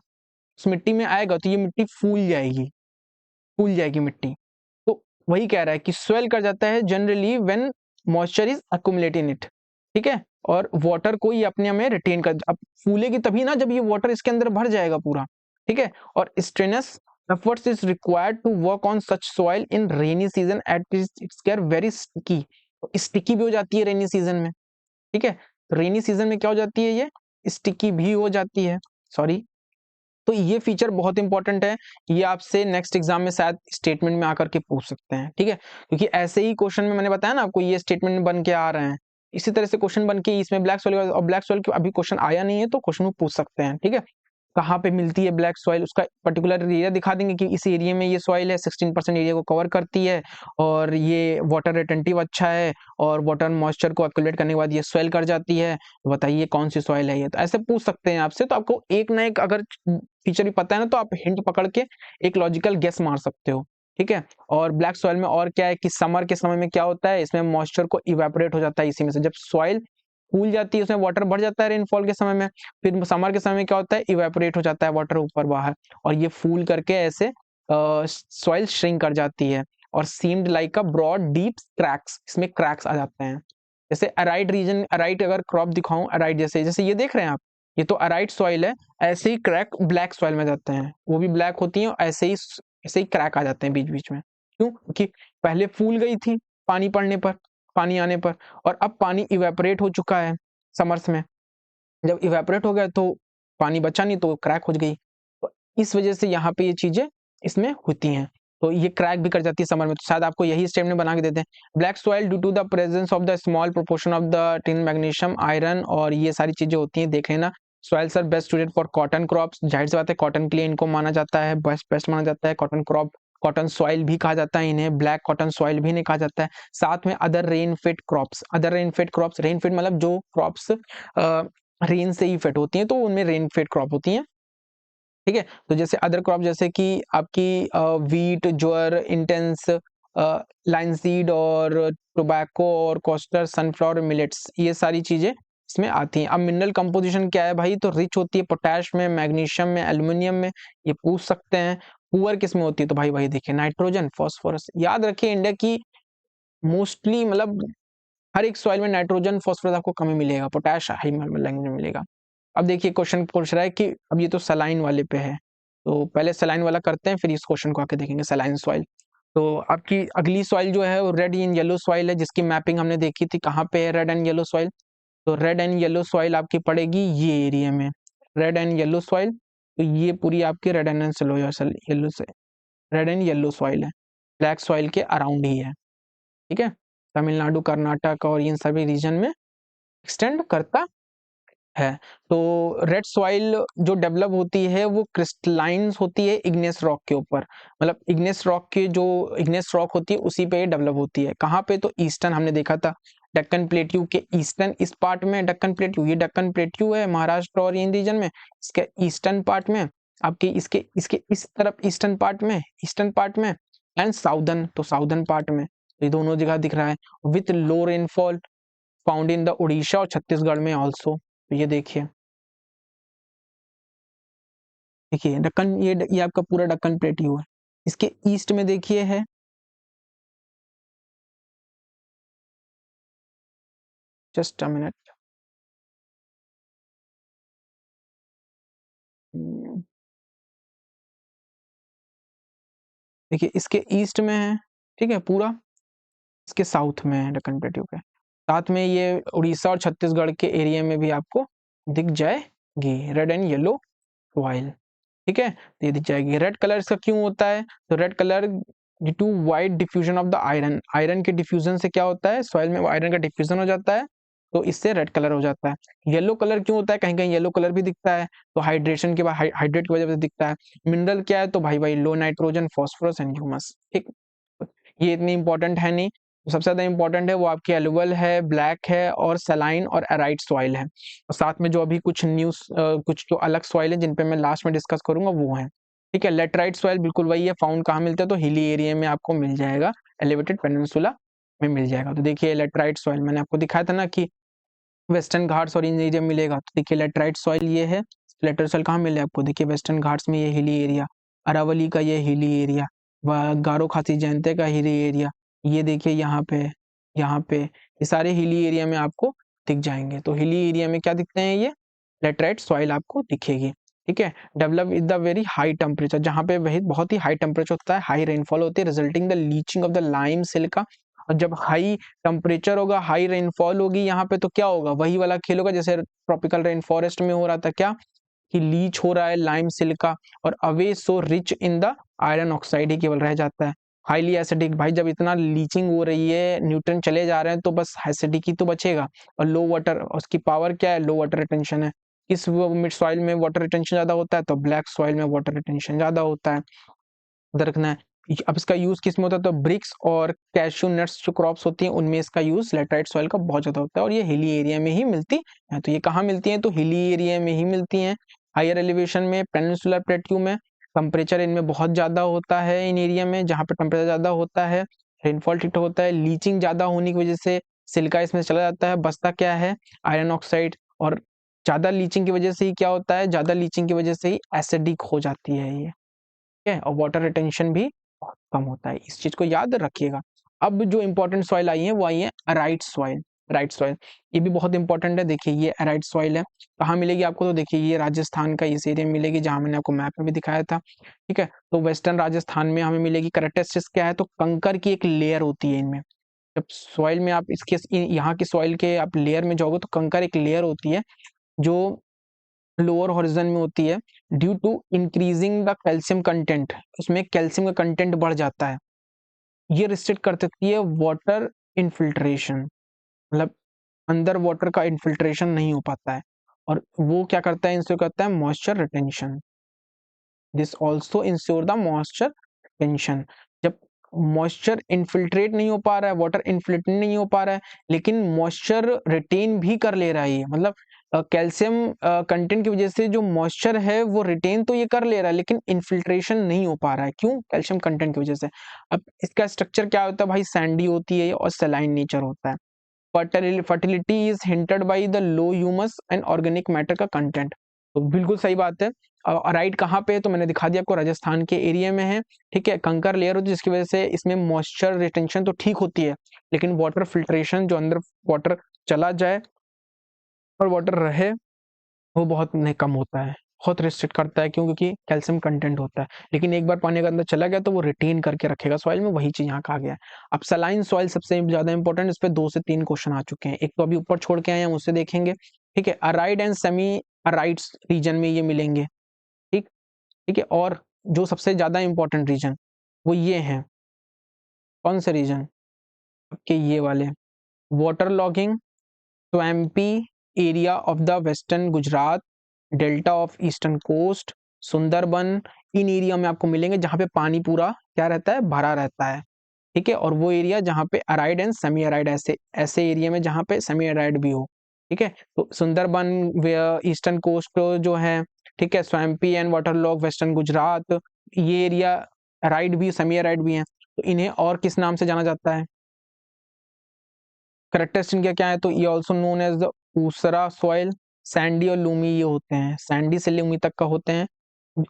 उस मिट्टी में आएगा तो ये मिट्टी फूल जाएगी मिट्टी। तो वही कह रहा है कि स्वेल कर जाता है generally when moisture is accumulate in it, ठीक है। और वाटर को ये अपने में रिटेन कर, अब फूलेगी तभी ना जब ये वाटर इसके अंदर भर जाएगा पूरा, ठीक है। और strenuous efforts is required to work on such soil in rainy season at it's get very sticky, sticky भी हो जाती है रेनी सीजन में, ठीक है। रेनी सीजन में क्या हो जाती है, ये स्टिकी भी हो जाती है, सॉरी। तो ये फीचर बहुत इंपॉर्टेंट है, ये आपसे नेक्स्ट एग्जाम में शायद स्टेटमेंट में आकर के पूछ सकते हैं, ठीक है, क्योंकि ऐसे ही क्वेश्चन में मैंने बताया ना आपको ये स्टेटमेंट बन के आ रहे हैं, इसी तरह से क्वेश्चन बन के इसमें ब्लैक सॉइल और ब्लैक सॉइल के अभी क्वेश्चन आया नहीं है तो क्वेश्चन में पूछ सकते हैं, ठीक है। कहाँ पे मिलती है ब्लैक सॉइल, उसका पर्टिकुलर एरिया दिखा देंगे कि इस एरिया में ये सॉइल है, 16% एरिया को कवर करती है और ये वाटर रिटेंटिव अच्छा है और वाटर मॉइस्चर को एक्युमुलेट करने के बाद ये सॉइल कर जाती है, तो बताइए कौन सी सॉइल है ये, तो ऐसे पूछ सकते हैं आपसे। तो आपको एक ना एक अगर फीचर भी पता है ना तो आप हिंट पकड़ के एक लॉजिकल गेस मार सकते हो, ठीक है। और ब्लैक सॉइल में और क्या है कि समर के समय में क्या होता है, इसमें मॉइस्चर को इवेपोरेट हो जाता है, इसी में से जब सॉइल फूल जाती है उसमें वाटर बढ़ जाता है रेनफॉल के समय में, फिर समर के समय में क्या होता है, इवेपोरेट हो जाता है वाटर ऊपर बाहर, और ये फूल करके ऐसे सॉइल श्रिंक कर जाती है और seemed like a broad deep cracks, इसमें क्रैक्स आ जाते हैं। जैसे अराइड रीजन, अराइड अगर क्रॉप दिखाऊं, अराइड जैसे जैसे ये देख रहे हैं आप, ये तो अराइड सॉइल है, ऐसे ही क्रैक ब्लैक सॉइल में जाते हैं, वो भी ब्लैक होती है और ऐसे ही क्रैक आ जाते हैं बीच बीच में। क्यों? क्योंकि पहले फूल गई थी पानी पड़ने पर, पानी आने पर, और अब पानी इवेपोरेट हो चुका है समर्स में, जब इवेपोरेट हो गया तो पानी बचा नहीं तो क्रैक हो गई, तो इस वजह से यहाँ पे ये चीजें इसमें होती हैं, तो ये क्रैक भी कर जाती है समर में। तो शायद आपको यही स्टेटमेंट बना के देते हैं, black soil due to the presence of the small proportion of the tin magnesium iron, और ये सारी चीजें होती हैं, देख लेना। Soils are best suited for cotton crops, जाहिर सी बात है कॉटन के लिए इनको माना जाता है, बेस्ट माना जाता है कॉटन क्रॉप, कॉटन सॉइल भी कहा जाता है इन्हें, ब्लैक कॉटन सॉइल भी इन्हें कहा जाता है। साथ में other rain fit crops, other rain fit crops, rain fit मतलब जो क्रॉप्स रेन से ही फिट होती हैं तो उनमें रेन फिट क्रॉप होती हैं, ठीक है। तो जैसे अदर क्रॉप जैसे कि आपकी वीट, ज्वार, इंटेंस, लाइनसीड और टोबैको और कोस्टर, सनफ्लावर, मिलेट्स, ये सारी चीजें इसमें आती हैं। अब मिनरल कंपोजिशन क्या है भाई, तो रिच होती है पोटैश में, मैग्नीशियम में, एल्यूमिनियम में, ये पूछ सकते हैं। पुअर किस में होती है, तो भाई भाई देखिए नाइट्रोजन, फास्फोरस, याद रखिए इंडिया की मोस्टली मतलब हर एक सॉइल में नाइट्रोजन फास्फोरस आपको कमी मिलेगा, पोटैश हाई लैंग्वेज में मिलेगा। अब देखिए क्वेश्चन पूछ रहा है कि अब ये तो सलाइन वाले पे है, तो पहले सलाइन वाला करते हैं फिर इस क्वेश्चन को आके देखेंगे सलाइन सॉइल। तो आपकी अगली सॉइल जो है वो रेड एंड येलो सॉइल है, जिसकी मैपिंग हमने देखी थी, कहाँ पे है रेड एंड येलो सॉइल, तो रेड एंड येलो सॉइल आपकी पड़ेगी ये एरिया में, रेड एंड येलो सॉइल, तो ये पूरी आपकी रेड एंड येलो से रेड एंड येलो सॉइल है, ब्लैक सॉइल के अराउंड ही है, ठीक है। तमिलनाडु, कर्नाटक और इन सभी रीजन में एक्सटेंड करता है। तो रेड सॉइल जो डेवलप होती है वो क्रिस्टलाइन होती है इग्नेस रॉक के ऊपर, मतलब इग्नेस रॉक के जो इग्नेस रॉक होती है उसी पे डेवलप होती है। कहाँ पे, तो ईस्टर्न हमने देखा था, दक्कन प्लेट्यू के ईस्टर्न इस पार्ट में दक्कन प्लेट्यू, ये दक्कन प्लेट्यू है महाराष्ट्र और इन रीजन में, इसके ईस्टर्न पार्ट में आपके इसके इसके इस तरफ ईस्टर्न पार्ट में एंड साउदर्न, तो साउदर्न पार्ट में, तो ये दोनों जगह दिख रहा है, with low rainfall found in the Orissa और छत्तीसगढ़ में ऑल्सो। तो ये देखिए, देखिए दक्कन, ये आपका पूरा दक्कन प्लेट्यू है, इसके ईस्ट में देखिए है, जस्ट अ मिनट, देखिए इसके ईस्ट में है, ठीक है पूरा, इसके साउथ में है दक्कन प्लेट्यू के, साथ में ये उड़ीसा और छत्तीसगढ़ के एरिया में भी आपको दिख जाएगी रेड एंड येलो सॉइल, ठीक है। तो ये दिख जाएगी। रेड कलर इसका क्यों होता है, तो red colour due to wide diffusion of the iron, iron के डिफ्यूजन से क्या होता है सॉइल में, आयरन का डिफ्यूजन हो जाता है तो इससे रेड कलर हो जाता है। येलो कलर क्यों होता है, कहीं कहीं येलो कलर भी दिखता है, तो हाइड्रेशन के बाद हाइड्रेट की वजह से दिखता है। मिनरल क्या है, तो भाई भाई लो नाइट्रोजन, फॉस्फोरस एंड ह्यूमस, ठीक, ये इतनी इंपॉर्टेंट है नहीं। तो सबसे ज्यादा इंपॉर्टेंट है वो आपकी एलुवल है, ब्लैक है और सलाइन और एराइट सॉइल है, और साथ में जो अभी कुछ न्यूज कुछ जो अलग सॉइल है जिन पे मैं लास्ट में डिस्कस करूंगा वो है, ठीक है। लेटराइट सॉइल बिल्कुल वही है, फाउंड कहाँ मिलता है, तो हिली एरिया में आपको मिल जाएगा, एलिवेटेड पेनिनसुला में मिल जाएगा। तो देखिए लेटराइट सॉइल मैंने आपको दिखाया था ना कि वेस्टर्न घाट्स और इन एरिया मिलेगा, तो देखिए लेटराइट सॉइल ये है, लेटराइट सॉइल कहाँ मिले आपको, देखिए वेस्टर्न घाट्स में ये हिली एरिया, अरावली का ये हिली एरिया, व गारो खासी जयंते का हिली एरिया, ये देखिए यहाँ पे ये सारे हिली एरिया में आपको दिख जाएंगे। तो हिली एरिया में क्या दिखते हैं, ये लेटराइट सॉइल आपको दिखेगी, ठीक है। Develop with the very high temperature, जहाँ पे वही बहुत ही हाई टेम्परेचर होता है, हाई रेनफॉल होती है, resulting the leaching of the lime silica, और जब हाई टेम्परेचर होगा, हाई रेनफॉल होगी यहाँ पे, तो क्या होगा, वही वाला खेल होगा जैसे ट्रॉपिकल रेन फॉरेस्ट में हो रहा था, क्या कि लीच हो रहा है लाइम सिलिका, और away so rich in the iron oxide ही केवल रह जाता है। हाईली एसिडिक, भाई जब इतना लीचिंग हो रही है, न्यूट्रन चले जा रहे हैं, तो बस एसिडिक ही तो बचेगा। और लो वाटर, उसकी पावर क्या है, लो वाटर रिटेंशन है। इस मिड सॉइल में वाटर रिटेंशन ज्यादा होता है, तो ब्लैक सॉइल में वाटर रिटेंशन ज्यादा होता है। याद रखना है। अब इसका यूज किस में होता है, तो ब्रिक्स और कैश्यू नट्स जो क्रॉप्स होती हैं उनमें इसका यूज लैटराइट सॉइल का बहुत ज्यादा होता है, और ये हिली एरिया में ही मिलती है। तो ये कहाँ मिलती हैं, तो हिली एरिया में ही मिलती हैं। हायर एलिवेशन में, पेनिनसुलर प्लेट्यू में टेम्परेचर इनमें बहुत ज्यादा होता है। इन एरिया में जहाँ पे टेम्परेचर ज्यादा होता है, रेनफॉल ठीक होता है। लीचिंग ज्यादा होने की वजह से सिलिका इसमें चला जाता है, बचता क्या है, आयरन ऑक्साइड। और ज्यादा लीचिंग की वजह से ही क्या होता है, ज्यादा लीचिंग की वजह से ही एसिडिक हो जाती है ये, ठीक है। और वाटर रिटेंशन भी बहुत कम होता है, इस चीज को याद रखिएगा। अब जो इंपॉर्टेंट सॉइल आई है वो आई है अराइट सॉइल। अराइट सॉइल ये भी बहुत इंपॉर्टेंट है। देखिए ये अराइट सॉइल है, कहाँ मिलेगी आपको, तो देखिए ये राजस्थान का इस एरिया में मिलेगी, जहां मैंने आपको मैप में भी दिखाया था, ठीक है। तो वेस्टर्न राजस्थान में हमें मिलेगी। कैरेक्टरिस्टिक्स क्या है, तो कंकर की एक लेयर होती है इनमें। जब सॉइल में आप इसके यहाँ की सॉइल के आप लेयर में जाओगे, तो कंकर एक लेयर होती है जो लोअर हॉरिजन में होती है। Due to increasing the calcium content, उसमें कैल्शियम का कंटेंट बढ़ जाता है। ये रिस्ट्रिक्ट कर सकती है वाटर इनफिल्ट्रेशन, मतलब अंदर वाटर का इनफिल्ट्रेशन नहीं हो पाता है। और वो क्या करता है, इंश्योर करता है moisture retention. This also ensure the moisture retention. जब मॉइस्चर इनफिल्ट्रेट नहीं हो पा रहा है, वाटर इनफिल्ट्रेट नहीं हो पा रहा है, लेकिन मॉइस्चर रिटेन भी कर ले रहा है ये, मतलब कैल्शियम कंटेंट की वजह से जो मॉइस्चर है वो रिटेन तो ये कर ले रहा है, लेकिन इनफिल्ट्रेशन नहीं हो पा रहा है। क्यों, कैल्शियम कंटेंट की वजह से। अब इसका स्ट्रक्चर क्या होता है भाई, सैंडी होती है और सलाइन नेचर होता है। Fertility is hinted by the low humus and organic matter का कंटेंट। तो बिल्कुल सही बात है। राइट कहाँ पे है, तो मैंने दिखा दिया आपको, राजस्थान के एरिया में है, ठीक है। कंकर लेयर होती है जिसकी वजह से इसमें मॉइस्चर रिटेंशन तो ठीक होती है, लेकिन वाटर फिल्ट्रेशन, जो अंदर वाटर चला जाए और वाटर रहे, वो बहुत नहीं कम होता है, बहुत रिस्ट्रिक्ट करता है। क्यों, क्योंकि कैल्शियम कंटेंट होता है। लेकिन एक बार पानी के अंदर चला गया तो वो रिटेन करके रखेगा सॉइल में, वही चीज यहाँ कहा गया है। अब सलाइन सॉइल सबसे ज्यादा इंपॉर्टेंट, इस पे 2 से 3 क्वेश्चन आ चुके हैं। एक तो अभी ऊपर छोड़ के आए हैं, उससे देखेंगे, ठीक है। अराइड एंड सेमी अराइड्स रीजन में ये मिलेंगे, ठीक, ठीक है। और जो सबसे ज्यादा इंपॉर्टेंट रीजन वो ये है, कौन से रीजन, आपके ये वाले, water logging, swampy area of the western Gujarat, delta of eastern coast, Sundarban. इन एरिया में आपको मिलेंगे जहां पे पानी पूरा क्या रहता है, भरा रहता है, ठीक है। और वो एरिया जहां पे अराइड एंड सेमी अराइड, ऐसे ऐसे एरिया में जहां पे सेमी अराइड भी हो, ठीक है। तो सुंदरबन, ईस्टर्न कोस्ट जो है, ठीक है, स्वैम्पी एंड वाटरलॉग वेस्टर्न गुजरात, ये एरिया अराइड भी सेमी अराइड भी हैं। तो इन्हें और किस नाम से जाना जाता है, करेक्टरिस्टिक इनका क्या है, तो ये also known as the usara soil. Sandy और लूमी ये होते हैं, सैंडी से लूमी तक का होते हैं।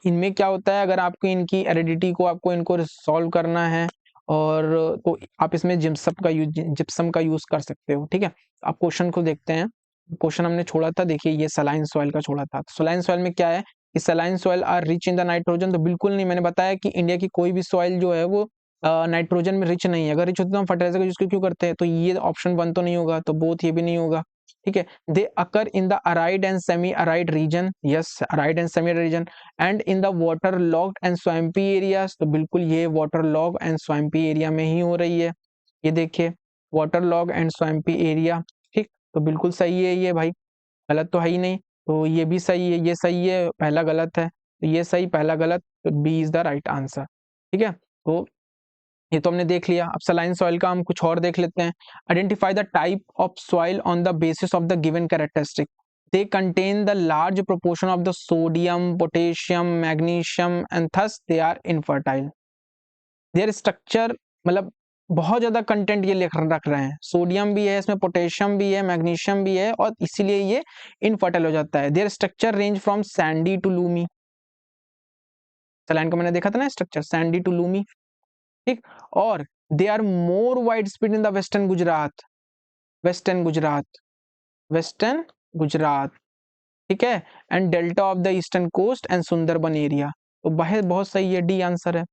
इनमें क्या होता है, अगर आपको इनकी एरिडिटी को, आपको इनको रिसॉल्व करना है, और तो आप इसमें जिप्सम का यूज कर सकते हो, ठीक है। आप क्वेश्चन को देखते हैं, क्वेश्चन हमने छोड़ा था, देखिए ये सलाइन सॉइल का छोड़ा था। सलाइन सॉइल में क्या है, कि saline soil are rich in the nitrogen, तो बिल्कुल नहीं। मैंने बताया कि इंडिया की कोई भी सॉइल जो है वो नाइट्रोजन में रिच नहीं है। अगर रिच होती तो हम फर्टिलाइजर का यूज क्यों करते हैं, तो ये ऑप्शन 1 तो नहीं होगा, तो बोथ ये भी नहीं होगा, ठीक है। They occur in the arid and semi arid region, yes, arid and semi region, and in the water logged and swampy areas, तो बिल्कुल ये water log and swampy area में ही हो रही है। ये देखिए, water log and swampy area, ठीक। तो बिल्कुल सही है ये भाई, गलत तो है ही नहीं। तो ये भी सही है, ये सही है, पहला गलत है, तो ये सही, पहला गलत, तो b is the right answer, ठीक है। तो ये तो हमने देख लिया। अब सलाइन सॉइल का हम कुछ और देख लेते हैं। Identify the type of soil on the basis of the given characteristic. They contain the large proportion of the sodium, potassium, magnesium, and thus they are infertile. Their structure, मतलब बहुत ज्यादा कंटेंट ये लिख रख रहे हैं, सोडियम भी है इसमें, पोटेशियम भी है, मैग्नीशियम भी है, और इसीलिए ये इनफर्टाइल हो जाता है। Their structure range from sandy to loamy. Saline का मैंने देखा था ना स्ट्रक्चर, सैंडी टू लूमी, ठीक। और they are more wide spread in the western Gujarat, western Gujarat, western Gujarat, ठीक है, and delta of the eastern coast and Sundarban area. तो बहुत बहुत सही है, डी आंसर है।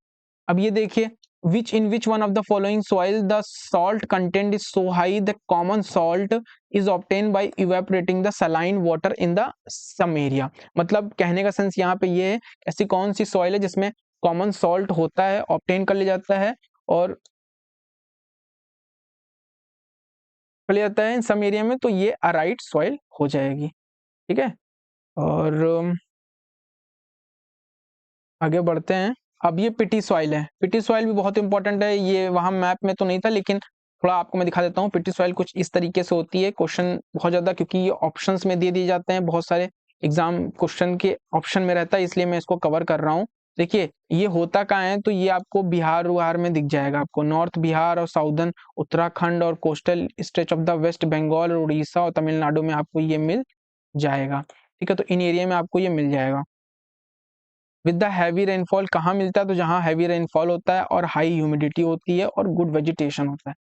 अब ये देखिए, which in which one of the following soil the salt content is so high the common salt is obtained by evaporating the saline water in the some area। मतलब कहने का सेंस यहाँ पे ये है, ऐसी कौन सी सॉइल है जिसमें कॉमन सॉल्ट होता है, ऑब्टेन कर लिया जाता है और कर लिया जाता है इन सम एरिया में, तो ये अराइट सॉइल हो जाएगी। ठीक है, और आगे बढ़ते हैं। अब ये पिटी सॉइल है, पिटी सॉइल भी बहुत इंपॉर्टेंट है, ये वहां मैप में तो नहीं था लेकिन थोड़ा आपको मैं दिखा देता हूँ। पिटी सॉइल कुछ इस तरीके से होती है, क्वेश्चन बहुत ज्यादा क्योंकि ये ऑप्शंस में दे दिए जाते हैं, बहुत सारे एग्जाम क्वेश्चन के ऑप्शन में रहता है, इसलिए मैं इसको कवर कर रहा हूँ। देखिए ये होता कहाँ है, तो ये आपको बिहार उहार में दिख जाएगा, आपको नॉर्थ बिहार और साउदर्न उत्तराखंड और coastal stretch of the West Bengal और उड़ीसा और तमिलनाडु में आपको ये मिल जाएगा। ठीक है, तो इन एरिया में आपको ये मिल जाएगा। विद द हैवी रेनफॉल कहाँ मिलता है, तो जहाँ हैवी रेनफॉल होता है और हाई ह्यूमिडिटी होती है और गुड वेजिटेशन होता है,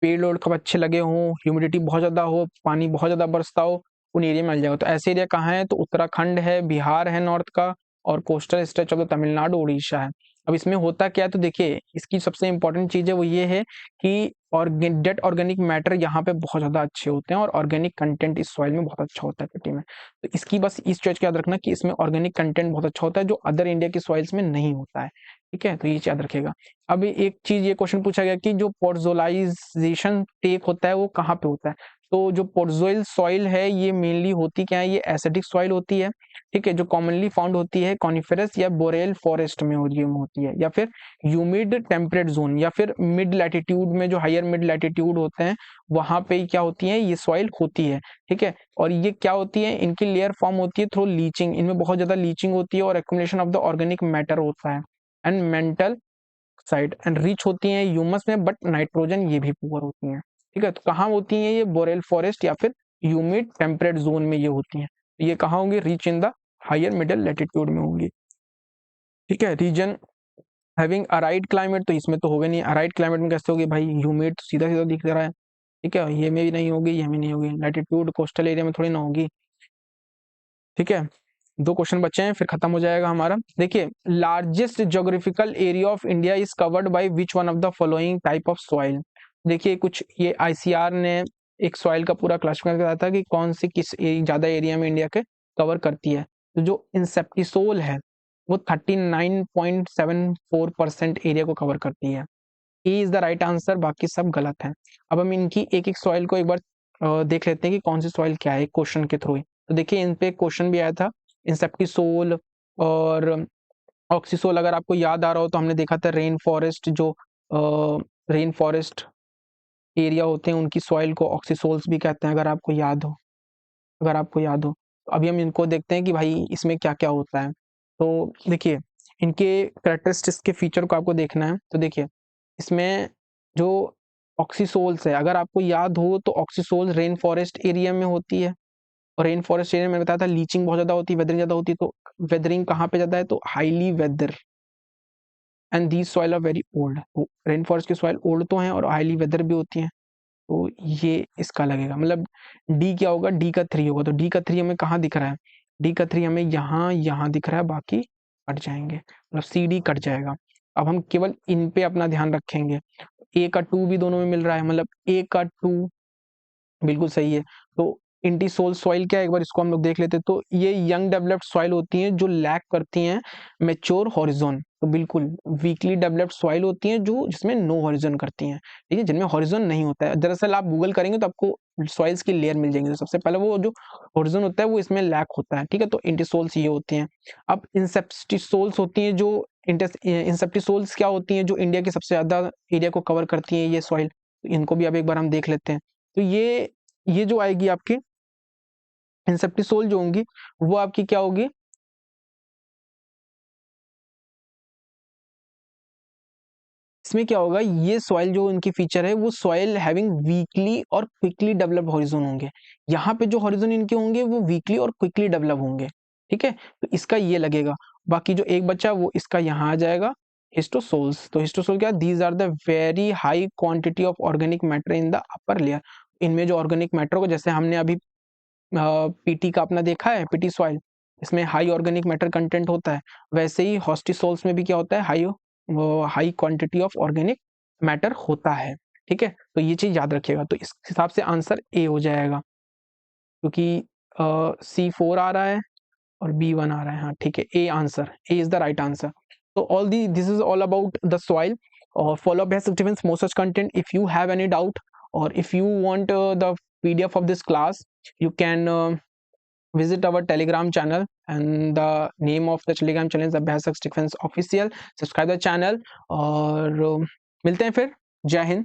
पेड़ ओड़ कब अच्छे लगे हों, ह्यूमिडिटी बहुत ज़्यादा हो, पानी बहुत ज़्यादा बरसता हो, उन एरिया में मिल जाएगा। तो ऐसे एरिया कहाँ है, तो उत्तराखंड है, बिहार है नॉर्थ का, और coastal stretch of the Tamil Nadu Orissa है। अब इसमें होता क्या है, तो देखिए इसकी सबसे इंपॉर्टेंट चीज़ है वो ये है कि डेट ऑर्गेनिक मैटर यहाँ पे बहुत ज़्यादा अच्छे होते हैं और ऑर्गेनिक कंटेंट इस सॉइल में बहुत अच्छा होता है मिट्टी में। तो इसकी बस इस चीज़ का याद रखना कि इसमें ऑर्गेनिक कंटेंट बहुत अच्छा होता है जो अदर इंडिया की सॉइल्स में नहीं होता है। ठीक है, तो ये याद रखेगा। अब एक चीज ये क्वेश्चन पूछा गया कि जो पोर्जोलाइजेशन टेक होता है वो कहाँ पे होता है, तो जो पोर्जोइल सॉइल है ये मेनली होती क्या है, ये एसिडिक सॉइल होती है। ठीक है, जो कॉमनली फाउंड होती है कॉनिफेरस या बोरेल फॉरेस्ट में होती है, या फिर ह्यूमिड टेम्परेट जोन, या फिर मिड लैटिट्यूड में, जो हायर मिड लैटिट्यूड होते हैं वहां पे क्या होती है, ये सॉइल होती है। ठीक है, और ये क्या होती है, इनकी लेयर फॉर्म होती है थ्रू लीचिंग, इनमें बहुत ज्यादा लीचिंग होती है और accumulation of the organic matter होता है and mental side and rich होती हैं ह्यूमस में, बट नाइट्रोजन ये भी पुअर होती हैं। ठीक है, तो कहाँ होती हैं ये, बोरेल फॉरेस्ट या फिर ह्यूमिड टेम्परेट जोन में ये होती हैं। ये कहाँ होंगी, rich in the higher middle latitude में होंगी। ठीक है, रीजन हैविंग अराइड क्लाइमेट, तो इसमें तो होगा नहीं, अराइड क्लाइमेट में कैसे होगी भाई, ह्यूमिड तो सीधा सीधा दिख रहा है। ठीक है, ये में भी नहीं होगी, ये में नहीं होगी, लैटिट्यूड कोस्टल एरिया में थोड़ी ना होगी। ठीक है, दो क्वेश्चन बचे हैं फिर खत्म हो जाएगा हमारा। देखिए largest geographical area of India is covered by which one of the following type of soil. देखिए कुछ ये आईसीआर ने एक सॉइल का पूरा क्लासिफाई कराया था कि कौन सी किस ज्यादा एरिया में इंडिया के कवर करती है, तो जो इंसेप्टिसोल है वो 39.74% एरिया को कवर करती है। ए इज द राइट आंसर, बाकी सब गलत है। अब हम इनकी एक एक सॉइल को एक बार देख लेते हैं कि कौन सी सॉइल क्या है क्वेश्चन के थ्रू ही। तो देखिए इन पे क्वेश्चन भी आया था, इंसेप्टिसोल और ऑक्सीसोल, अगर आपको याद आ रहा हो तो हमने देखा था रेन फॉरेस्ट, जो रेन फॉरेस्ट एरिया होते हैं उनकी सॉइल को ऑक्सीसोल्स भी कहते हैं, अगर आपको याद हो, अगर आपको याद हो। तो अभी हम इनको देखते हैं कि भाई इसमें क्या क्या होता है। तो देखिए इनके करेक्टरिस्टिक्स के फीचर को आपको देखना है। तो देखिए इसमें जो ऑक्सीसोल्स है, अगर आपको याद हो तो ऑक्सीसोल्स रेन फॉरेस्ट एरिया में होती है, और रेन फॉरेस्ट एरिया में बताया था लीचिंग बहुत ज्यादा होती है, वेदरिंग ज्यादा होती है, तो वेदरिंग कहाँ पे ज्यादा है, तो highly weather and these soil are very old. तो रेन फॉरेस्ट की सॉइल ओल्ड तो हैं और हाईली वेदर भी होती हैं, तो ये इसका लगेगा, मतलब डी क्या होगा, डी का 3 होगा। तो डी का 3 हमें कहाँ दिख रहा है, डी का 3 हमें यहाँ यहाँ दिख रहा है, बाकी कट जाएंगे, मतलब सी डी कट जाएगा। अब हम केवल इन पे अपना ध्यान रखेंगे। ए का 2 भी दोनों में मिल रहा है, मतलब ए का 2 बिल्कुल सही है। तो इंटीसोल सॉइल क्या है, एक बार इसको हम लोग देख लेते हैं। तो ये यंग डेवलप्ड सॉइल होती हैं जो लैक करती हैं मैच्योर हॉरिजॉन, तो बिल्कुल वीकली डेवलप्ड सॉइल होती हैं जो जिसमें नो हॉरिजॉन करती हैं, ठीक है, जिनमें हॉरिजॉन नहीं होता है। दरअसल आप गूगल करेंगे तो आपको सॉइल्स की लेयर मिल जाएंगे, तो सबसे पहले वो जो हॉरिजॉन होता है वो इसमें लैक होता है। ठीक है, तो इंटीसोल्स ये होती हैं। अब इंसेप्टिसोल्स होती हैं, जो इंसेप्टिसोल्स क्या होती हैं, जो इंडिया की सबसे ज्यादा एरिया को कवर करती हैं ये सॉइल, इनको भी अब एक बार हम देख लेते हैं। तो ये जो आएगी आपकी इंसेप्टिसोल जो होंगी वो आपकी क्या होगी, इसमें क्या होगा, ये सॉइल जो इनकी फीचर है वो सॉइल हैविंग वीकली और क्विकली डेवलप हॉरिजॉन होंगे। यहाँ पे जो हॉरिजॉन इनके होंगे वो वीकली और क्विकली डेवलप होंगे। ठीक है, तो इसका ये लगेगा। बाकी जो एक बच्चा वो इसका यहाँ आ जाएगा हिस्टोसोल्स। तो हिस्टोसोल क्या, these are the very high quantity of organic matter in the upper layer. इनमें जो ऑर्गेनिक मैटर को, जैसे हमने अभी पीटी का अपना देखा है, पीटी सॉइल, इसमें हाई ऑर्गेनिक मैटर कंटेंट होता है, वैसे ही हॉस्टिसोल्स में भी क्या होता है, high high quantity of organic matter होता है। ठीक है, तो ये चीज याद रखिएगा। तो इस हिसाब से आंसर ए हो जाएगा, क्योंकि C4 आ रहा है और B1 आ रहा है। हाँ ठीक है, a answer, a is the right answer. तो all the this is all about the soil और follow up basic defense more such content. If you have any doubt or if you want the PDF of this class, you can visit our Telegram channel, and the name of the Telegram channel is the Basic Defense Official. Subscribe the channel और मिलते हैं फिर। जय हिंद।